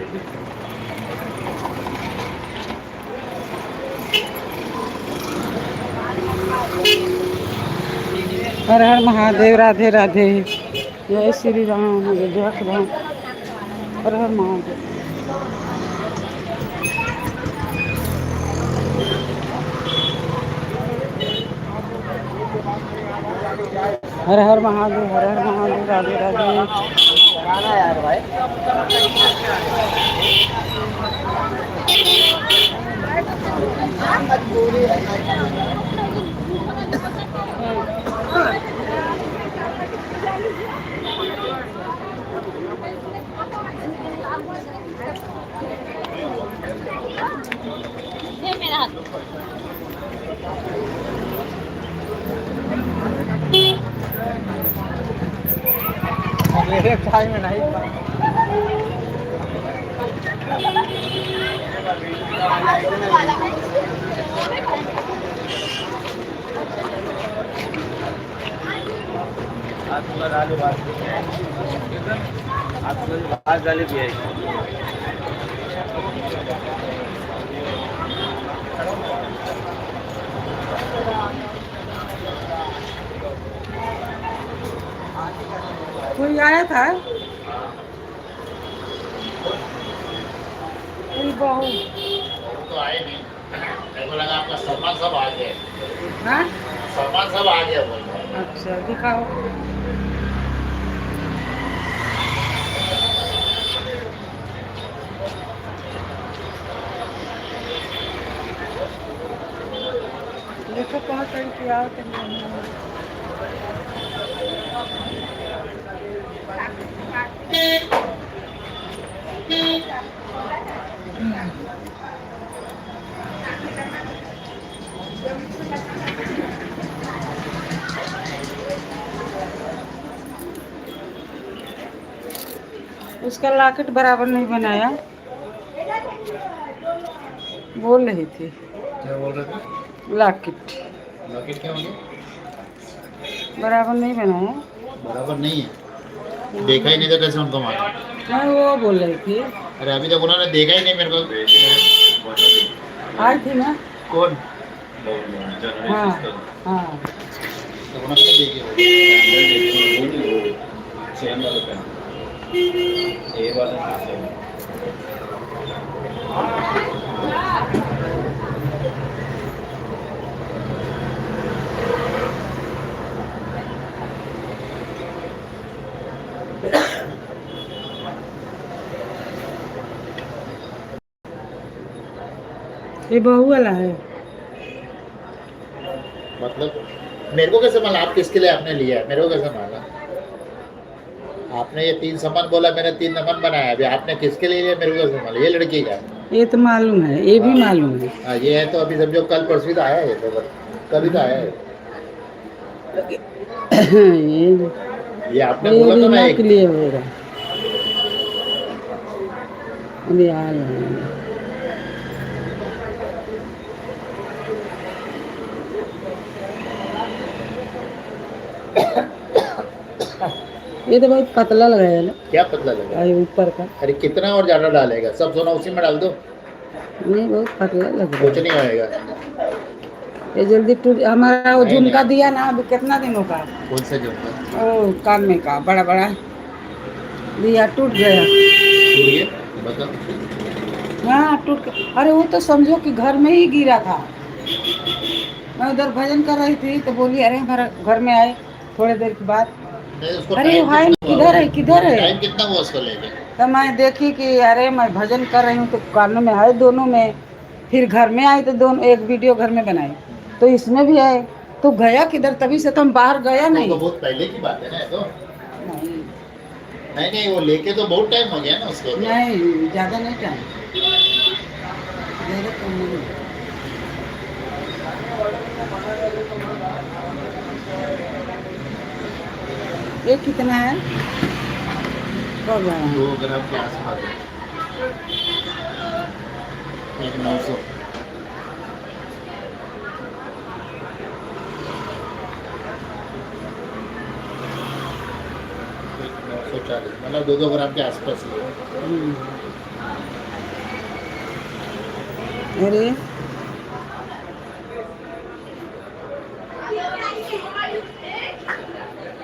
हर हर महादेव, राधे राधे, जय श्री राम, जय राम, हर हर महादेव। हर हर महादेव, हर हर महादेव, राधे राधे। गाना यार भाई। मेरे टाइम में नहीं आज वाले भी है। कोई आया था? कोई बहू तो आए नहीं। मेरे को लगा आपका सामान सब आ गया। हाँ, सामान सब आ गया बोल। अच्छा दिखाओ। देखो बहुत तरीके आओ उसका लॉकेट बराबर नहीं बनाया, बोल रही थी। क्या बोल रहे थे? लॉकेट लॉकेट क्या हो गया? बराबर नहीं बनाया। बराबर नहीं है। देखा ही नहीं था कैसे उनको मारा। मैं वो बोल रही थी। अरे अभी तक उन्होंने देखा ही नहीं मेरे को। आई थी ना। कौन? हाँ हाँ। तो उन्होंने देखे ये बात है। ये बहू वाला है। मतलब मेरे को कैसे मालूम आप किसके लिए आपने लिया है? मेरे को कैसे मालूम? आपने ये 3 सामान बोला, मैंने 3 सामान बनाया। अभी आपने किसके लिए लिया मेरे को कैसे मालूम? ये लड़की का ये तो मालूम है, ये भी मालूम है। हाँ ये है तो अभी समझो कल परसों तो आया है। तो कभी तो आया है। ये आपने बोला तो मैं के लिए होगा। अभी आ रहे हैं। ये तो बहुत पतला लगाया ना। क्या पतला लगा? ऊपर का। अरे कितना और ज्यादा डालेगा? सब सोना उसी में डाल दो। नहीं बहुत पतला लग रहा है। कुछ नहीं होएगा। ये जल्दी टूट। हमारा वो झुमका दिया ना अभी कितना दिनों का। कौन सा झुमका? ओ कान में का बड़ा बड़ा दिया, टूट गया। टूट गया? बता। हाँ टूट गया। अरे वो तो समझो कि घर में ही गिरा था। मैं उधर भजन कर रही थी तो बोली अरे हमारा घर में आए थोड़ी देर के बाद। अरे भाई किधर है किधर है? टाइम कितना हुआ उसको लेके? तो मैं देखी कि अरे मैं भजन कर रही हूँ तो कानों में आए दोनों में। फिर घर में आई तो दोनों एक वीडियो घर में बनाई तो इसमें भी आए। तो गया किधर? तभी से तो हम बाहर गया नहीं। तो बहुत पहले की बात है ना। तो नहीं नहीं वो लेके तो बहुत टाइम हो गया ना उसको। नहीं ज्यादा नहीं टाइम, ज्यादा कम नहीं। ये कितना है? 2 ग्राम के आसपास है। 900। 940 मतलब 2-2 ग्राम के आसपास ही है। अरे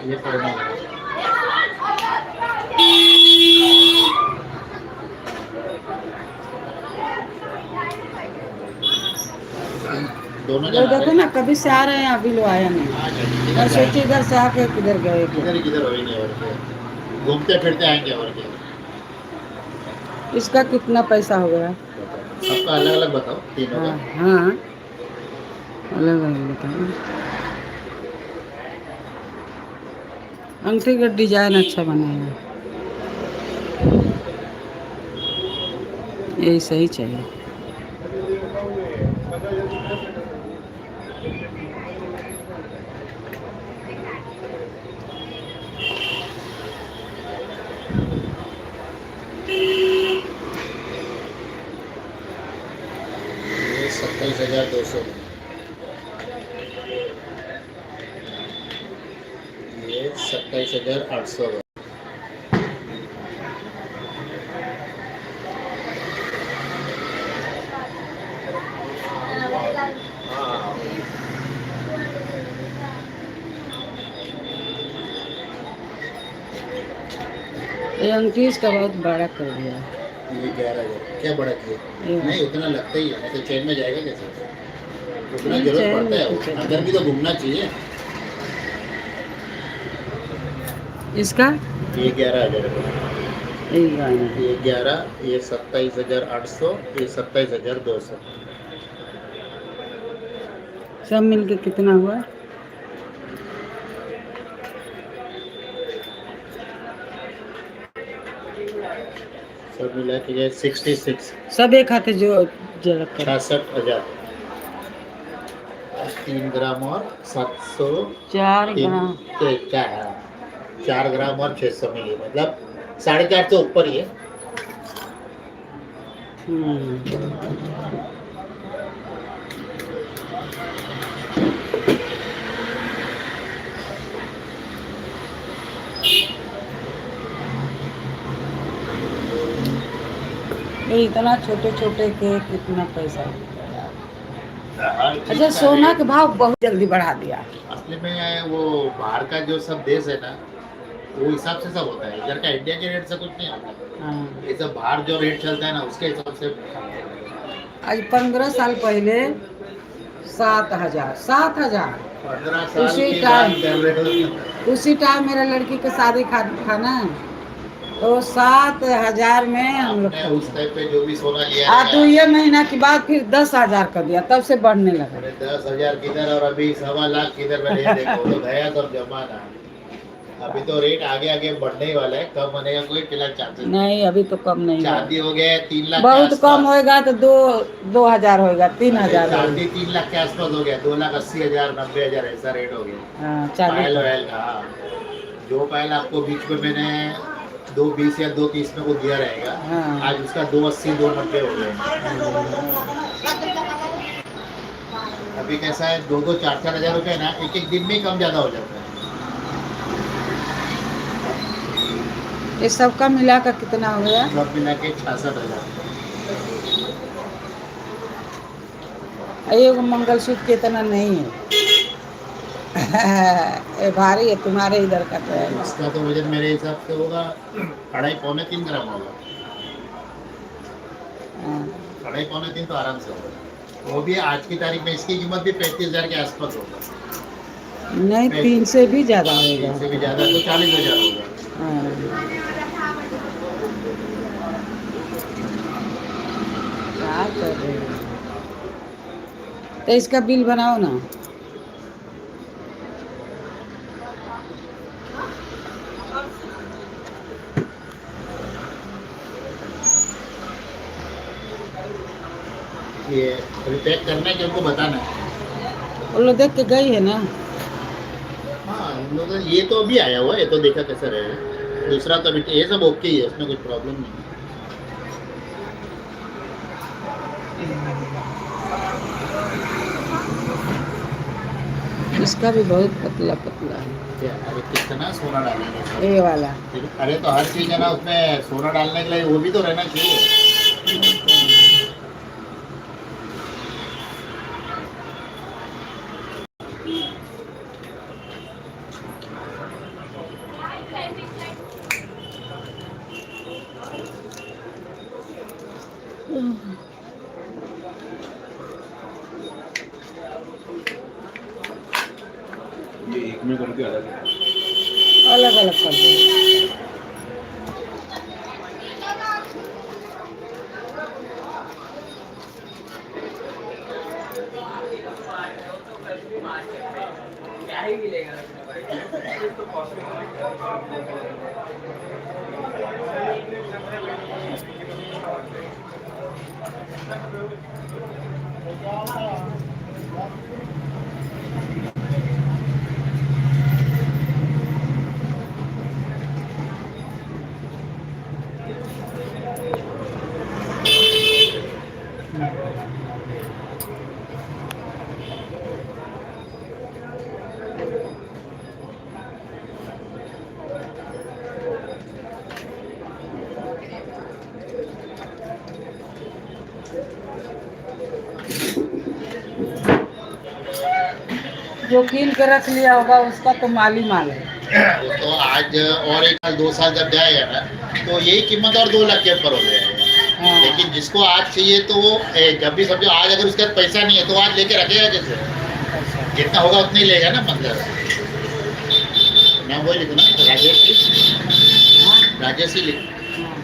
ये पढ़ना है। दोनों लो जन आ देखो रहे ना, कभी से आ रहे हैं, अभी लो आया नहीं। हैं। मैं किधर सोची जाएंगे? इधर से आके किधर गए थे। किधर होंगे और क्या, घूमते फिरते आएंगे और क्या। इसका कितना पैसा हो गया? सबका अलग अलग बताओ, तीनों हाँ का। हाँ, अलग अलग बताओ। अंगूठी का डिजाइन अच्छा बनाया, यही सही चाहिए। ये 27,200, ये 27,800। ये अंगूठी इसका बहुत बड़ा कर दिया। ये 11,000 क्या बड़ा किया? नहीं उतना लगता ही है, नहीं तो चेन में जाएगा कैसे? उतना नहीं, जरूरत चैन पड़ता में है, तो वो चलता अंदर भी तो घूमना चाहिए। इसका ये 11,000 रुपये, यही गाना है। ये 11, ये 27,800, ये 27,200। सब मिलके कितना हुआ? सब मिला के ये 66, सब एक हाथे जो जरक कर 66,000। 3 ग्राम और 700, 4 तीन ग्राम। क्या है, 4 ग्राम और 600 मिली, मतलब 450 ऊपर ही है। ये इतना छोटे छोटे के कितना पैसा? हर चीज अच्छा, का सोना रेट- के भाव बहुत जल्दी बढ़ा दिया। असली में वो बाहर का जो सब देश है ना, वो हिसाब से सब होता है। इधर का इंडिया के रेट से कुछ नहीं होता। हाँ। ये सब बाहर जो रेट चलता है ना, उसके हिसाब से। आज 15 साल पहले 7,000, 7,000। 15 साल उसी की टाइम बात कर रहे हो। उसी टाइम मेरा लड़की का शादी था ना, तो 7,000 में हम लोग आपने उस टाइम पे जो भी सोना लिया आ है, 2 महीना के बाद फिर 10,000 कर दिया, तब से बढ़ने लगा। अरे 10,000 किधर और अभी 1.25 किधर, मैंने ये देखो तो गया सब जमाना। अभी तो रेट आगे आगे बढ़ने ही वाला है, कम होने का कोई फिलहाल चांसेस नहीं, अभी तो कम नहीं होगा। चांदी हो गया 3 लाख के बहुत आसपास। कम होएगा तो 2,000 होएगा, 3,000 होएगा। चांदी 3 लाख के आसपास हो गया, 2,80,000, 90,000 ऐसा रेट हो गया। हाँ, पायल चालीस। वायल का, हाँ। जो पायल आपको बीच में मैंने 220 या 230 में को दिया रहेगा, हाँ। आज उसका 280, 290 हो गया। अभी कैसा है, 2-2, 4-4 हजार रुपये ना एक एक दिन में ही कम ज्यादा हो जाता है। ये सबका मिला कर कितना हो गया? सब मिला के 66,000। ये मंगलसूत्र के इतना नहीं है। ये भारी है, तुम्हारे इधर का तो है। इसका तो वजन मेरे हिसाब से होगा 2.5-3 ग्राम होगा। हाँ। 2.5-3 तो आराम से होगा। वो भी आज की तारीख में इसकी कीमत भी 35,000 के आसपास होगा। नहीं, 3 से भी ज्यादा होगा। इससे भी ज्यादा तो 40,000 होगा। हाँ। क्या कर रहे हो? तो इसका बिल बनाओ ना। ये अभी पैक करना है कि उनको बताना है? वो लोग देख के गई है ना। हाँ, हम लोग ये तो अभी आया हुआ है, ये तो देखा कैसा रहेगा। दूसरा तो अभी ये सब ओके ही है, उसमें कुछ प्रॉब्लम नहीं है। इसका भी बहुत पतला पतला है, क्या, अरे कितना सोना डालेंगे इसमें? ये वाला। अरे तो हर चीज है ना, उसमें सोना डालने के लिए वो भी तो रहना चाहिए। ये एक में करके अलग है। अलग अलग कर दो। जो कीन के रख लिया होगा उसका तो माल ही माल है। वो तो आज और 1 साल 2 साल जब जाएगा ना तो यही कीमत और 2 लाख के ऊपर हो जाएगा। हाँ। लेकिन जिसको आज चाहिए तो वो जब भी समझो आज अगर उसके पास पैसा नहीं है तो आज लेके रखेगा कैसे? अच्छा। जितना होगा उतना ही लेगा ना मतलब। मैं वही लिखूँ ना राजेश लिख, हाँ, राजेश ही लिख। हाँ।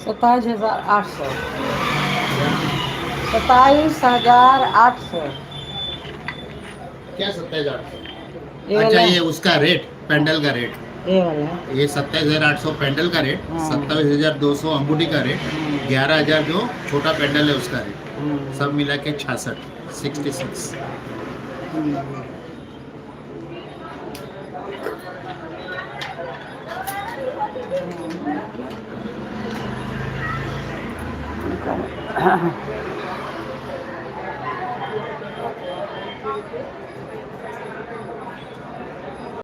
सत्ताईस हजार 800। 27,800। क्या 27,800? ये अच्छा वाला ये उसका रेट पेंडल का रेट ये वाला ये 27,800 पेंडल का रेट, हाँ। 27,200 अंगूठी का रेट, हाँ। 11,000 जो छोटा पेंडल है उसका रेट, हाँ। सब मिला के 66।